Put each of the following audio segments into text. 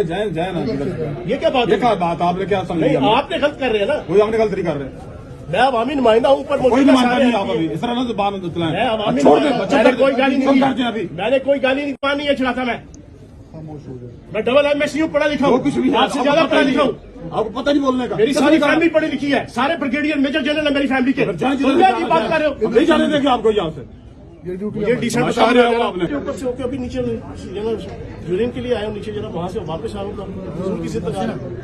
जय जय ना ये क्या बात ये है? क्या बात आपने क्या समझी? नहीं, आपने गलत कर रहे हैं ना। कोई आपने गलत नहीं कर रहे। मैं अवामी नुमाइंदा हूँ, ऊपर कोई मौजूदा मानता सारे नहीं हैं। आप अभी इस तरह ना जुबान चलाएं। मैं अवामी छोड़ दे, नुमाइंदा- बच्चा मैंने कर दे। कोई गाली नहीं कम दी। कर दे अभी। मैंने कोई गाली नहीं है चढ़ाता। मैं डबल MSc हूँ, पढ़ा लिखा जो हूँ, कुछ भी है, आपसे आपको ज्यादा पता पढ़ा नहीं लिखा है। हूँ। आपको पता नहीं बोलने का। मेरी सारी फैमिली पढ़ी लिखी है, सारे ब्रिगेडियर मेजर जनरल है मेरी फैमिली के। दुनिया की बात कर रहे हो? नहीं जाने देंगे आपको यहाँ से। ये डिसेंट बता रहे हो आपने। ऊपर से होकर अभी नीचे यूरिन के लिए आया हूँ, नीचे जरा वहां से वापस आ रहा हूँ। किसी तक आ रहा हूँ।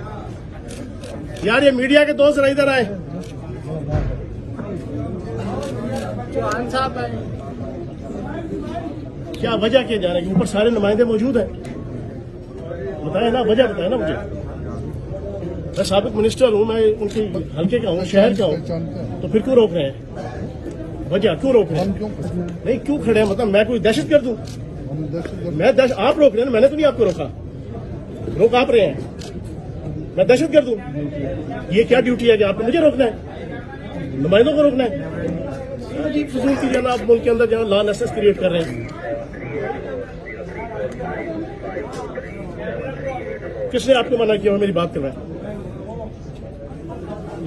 यार ये मीडिया के दोस्त जरा इधर आए। क्या वजह क्या जा रहा है? ऊपर सारे नुमाइंदे मौजूद हैं, बताए ना, वजह बताए ना मुझे। मैं साबिक मिनिस्टर हूँ, मैं उनके हल्के का हूँ, शहर का हूँ, तो फिर क्यों रोक रहे हैं? वजह क्यों रोक रहे हैं? नहीं क्यों खड़े हैं? मतलब मैं कोई दहशत कर दूं? आप रोक रहे हैं ना, मैंने तो नहीं आपको रोका। रोक आप रहे हैं, मैं दहशत कर दूं? ये क्या ड्यूटी है कि आपने मुझे रोकना है, नुमाइंदों को रोकना है? अजीब फजूल चीजें ना आप मुल्क के अंदर जहाँ लॉलेसनेस क्रिएट कर रहे हैं। किसने आपको मना किया? मेरी बात कर रहा है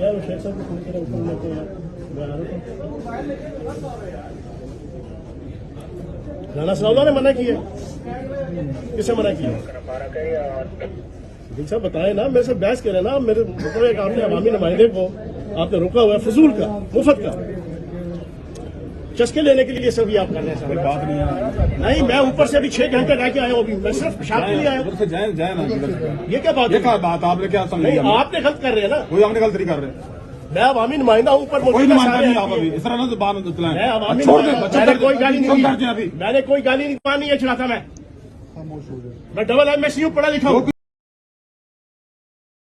यार, शेख साहब को फोन करें, ऊपर लेते हैं यार। मैं आ रहा हूं। राणा सनाउल्लाह ने मना किया? किसने मना किया? साहब बताए ना, मेरे से बहस करें ना। मेरे मतलब एक आपने अवामी नुमाइंदे को आपने रोका हुआ है, फजूल का, मुफ्त का चस्के लेने के लिए सभी आप कर रहे हैं। कोई बात नहीं है। नहीं, मैं ऊपर से अभी 6 घंटे रह के आया हूँ, अभी मैं सिर्फ पेशाब के लिए आया हूँ। उधर से जय जय ना। ये क्या बात ये है? क्या बात आपने क्या समझी? नहीं, आपने गलत कर रहे हैं ना। कोई आपने गलत नहीं कर रहे। मैं अवामी नुमाइंदा हूँ, ऊपर कोई मौजूदा मानता सारे नहीं हैं। आप अभी इस तरह ना जुबान चलाएं। मैं अवामी छोड़ दे, नुमाइंदा- बच्चा मैंने कर दे। कोई गाली कम नहीं कर दे दी। अभी। मैंने कोई गाली नहीं चढ़ाता। मैं डबल MSc हूँ, पढ़ा लिखा हूँ।